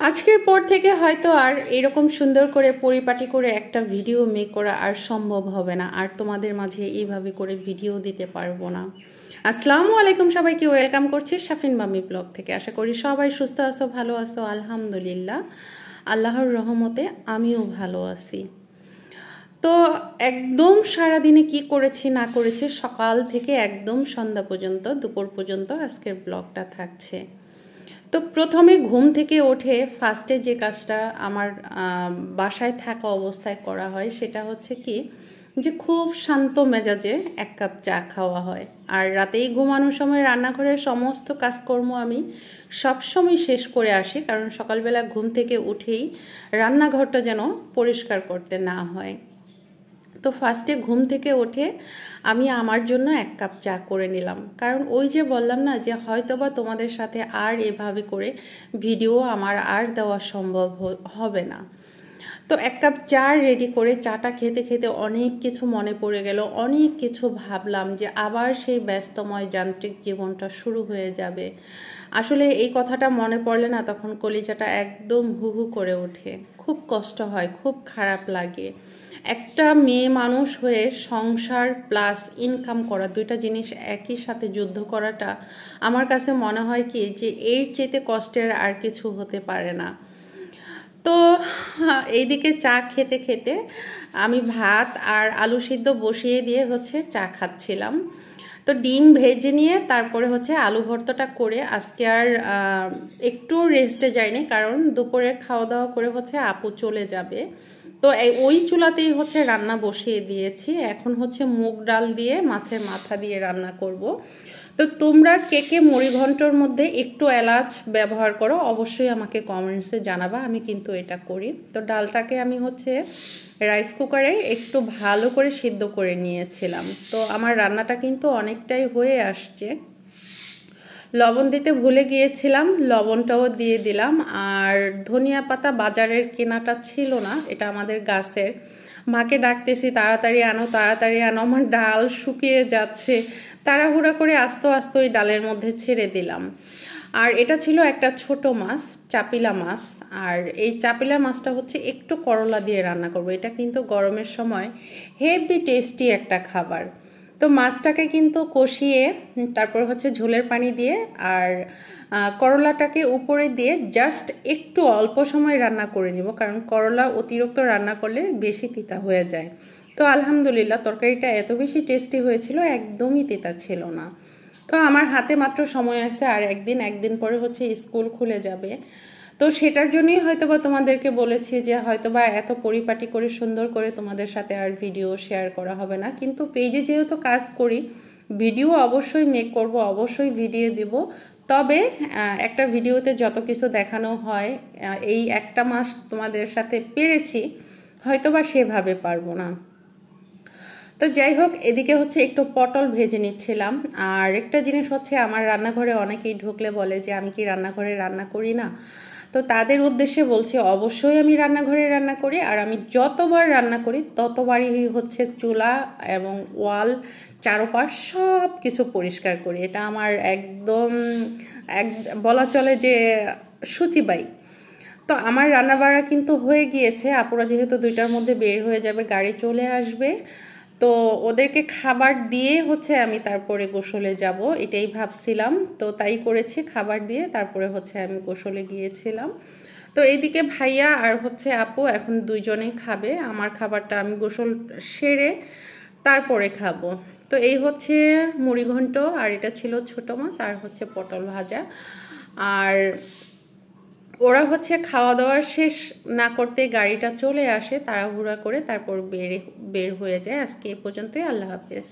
আজকের পর থেকে হয়তো আর এরকম সুন্দর করে পরিপাটি করে একটা ভিডিও মেক করা আর সম্ভব হবে না, আর তোমাদের মাঝে এইভাবে করে ভিডিও দিতে পারবো না। আসসালামু আলাইকুম, সবাইকে ওয়েলকাম করছি শাফিন মামি ব্লগ থেকে। আশা করি সবাই সুস্থ আছো, ভালো আছো। আলহামদুলিল্লাহ, আল্লাহর রহমতে আমিও ভালো আছি। তো একদম সারাদিনে কি করেছি না করেছি, সকাল থেকে একদম সন্ধ্যা পর্যন্ত, দুপুর পর্যন্ত আজকের ব্লগটা থাকছে। তো প্রথমে ঘুম থেকে উঠে ফার্স্টে যে কাজটা আমার বাসায় থাকা অবস্থায় করা হয় সেটা হচ্ছে কি, যে খুব শান্ত মেজাজে এক কাপ চা খাওয়া হয়। আর রাতেই ঘুমানোর সময় রান্নাঘরের সমস্ত কাজকর্ম আমি সবসময় শেষ করে আসি, কারণ সকালবেলা ঘুম থেকে উঠেই রান্নাঘরটা যেন পরিষ্কার করতে না হয়। তো ফার্স্টে ঘুম থেকে উঠে আমি আমার জন্য এক কাপ চা করে নিলাম, কারণ ওই যে বললাম না যে হয়তোবা তোমাদের সাথে আর এভাবে করে ভিডিও আমার আর দেওয়া সম্ভব হবে না। তো এক কাপ চা রেডি করে চাটা খেতে খেতে অনেক কিছু মনে পড়ে গেল, অনেক কিছু ভাবলাম যে আবার সেই ব্যস্তময় যান্ত্রিক জীবনটা শুরু হয়ে যাবে। আসলে এই কথাটা মনে পড়লে না, তখন কলিজাটা একদম হু হু করে ওঠে, খুব কষ্ট হয়, খুব খারাপ লাগে। একটা মেয়ে মানুষ হয়ে সংসার প্লাস ইনকাম করা, দুইটা জিনিস একই সাথে যুদ্ধ করাটা আমার কাছে মনে হয় কি যে এর চেয়ে কষ্টের আর কিছু হতে পারে না। তো এইদিকে চা খেতে খেতে আমি ভাত আর আলু সিদ্ধ বসিয়ে দিয়ে হচ্ছে চা খাচ্ছিলাম। তো ডিম ভেজে নিয়ে তারপরে হচ্ছে আলু ভর্তাটা করে আজকে আর একটু রেস্টে যাইনি, কারণ দুপুরে খাওয়া দাওয়া করে হচ্ছে আপু চলে যাবে। তো ওই চুলাতেই হচ্ছে রান্না বসিয়ে দিয়েছি। এখন হচ্ছে মুগ ডাল দিয়ে মাছের মাথা দিয়ে রান্না করব। তো তোমরা কে কে মুড়িঘণ্টর মধ্যে একটু এলাচ ব্যবহার করো, অবশ্যই আমাকে কমেন্টসে জানাবা। আমি কিন্তু এটা করি। তো ডালটাকে আমি হচ্ছে রাইস কুকারে একটু ভালো করে সিদ্ধ করে নিয়েছিলাম। তো আমার রান্নাটা কিন্তু অনেকটাই হয়ে আসছে। লবণ দিতে ভুলে গিয়েছিলাম, লবণটাও দিয়ে দিলাম। আর ধনিয়া পাতা বাজারের কেনাটা ছিল না, এটা আমাদের গাছের। মাকে ডাকতেছি তাড়াতাড়ি আনো, তাড়াতাড়ি আনো, আমার ডাল শুকিয়ে যাচ্ছে। তাড়াহুড়া করে আস্তে আস্তে ওই ডালের মধ্যে ছেড়ে দিলাম। আর এটা ছিল একটা ছোট মাছ, চাপিলা মাছ। আর এই চাপিলা মাছটা হচ্ছে একটু করলা দিয়ে রান্না করব। এটা কিন্তু গরমের সময় হেভি টেস্টি একটা খাবার। তো মাছটাকে কিন্তু কষিয়ে তারপর হচ্ছে ঝোলের পানি দিয়ে আর করলাটাকে উপরে দিয়ে জাস্ট একটু অল্প সময় রান্না করে নিব, কারণ করলা অতিরিক্ত রান্না করলে বেশি তিতা হয়ে যায়। তো আলহামদুলিল্লাহ তরকারিটা এত বেশি টেস্টি হয়েছিল, একদমই তিতা ছিল না। তো আমার হাতে মাত্র সময় আছে, আর একদিন পরে হচ্ছে স্কুল খুলে যাবে। তো সেটার জন্যই হয়তোবা তোমাদেরকে বলেছি যে হয়তোবা এত পরিপাটি করে সুন্দর করে তোমাদের সাথে আর ভিডিও শেয়ার করা হবে না, কিন্তু পেজে যেহেতু কাজ করি ভিডিও অবশ্যই মেক করব, অবশ্যই ভিডিও দিব। তবে একটা ভিডিওতে যত কিছু দেখানো হয় এই একটা মাস তোমাদের সাথে পেরেছি, হয়তোবা সেভাবে পারবো না। তো যাই হোক, এদিকে হচ্ছে একটু পটল ভেজে নিচ্ছিলাম। আর একটা জিনিস হচ্ছে, আমার রান্নাঘরে অনেকেই ঢুকলে বলে যে আমি কি রান্নাঘরে রান্না করি না। তো তাদের উদ্দেশ্যে বলছি, অবশ্যই আমি রান্নাঘরে রান্না করি। আর আমি যতবার রান্না করি ততবারই হচ্ছে চুলা এবং ওয়াল চারপাশ সব কিছু পরিষ্কার করি। এটা আমার একদম এক বলা চলে যে সূচিবাই। তো আমার রান্নাবাড়া কিন্তু হয়ে গিয়েছে। আপুরা যেহেতু 2টার মধ্যে বের হয়ে যাবে, গাড়ি চলে আসবে, তো ওদেরকে খাবার দিয়ে হচ্ছে আমি তারপরে গোসলে যাব, এটাই ভাবছিলাম। তো তাই করেছি, খাবার দিয়ে তারপরে হচ্ছে আমি গোসলে গিয়েছিলাম। তো এইদিকে ভাইয়া আর হচ্ছে আপু এখন দুইজনেই খাবে। আমার খাবারটা আমি গোসল সেরে তারপরে খাবো। তো এই হচ্ছে মুড়িঘণ্ট, আর এটা ছিল ছোট মাছ, আর হচ্ছে পটল ভাজা। আর ওরা হচ্ছে খাওয়া দাওয়া শেষ না করতে গাড়িটা চলে আসে তাড়াহুড়া করে, তারপর বের হয়ে যায়। আজকে এ পর্যন্তই, আল্লাহ হাফেজ।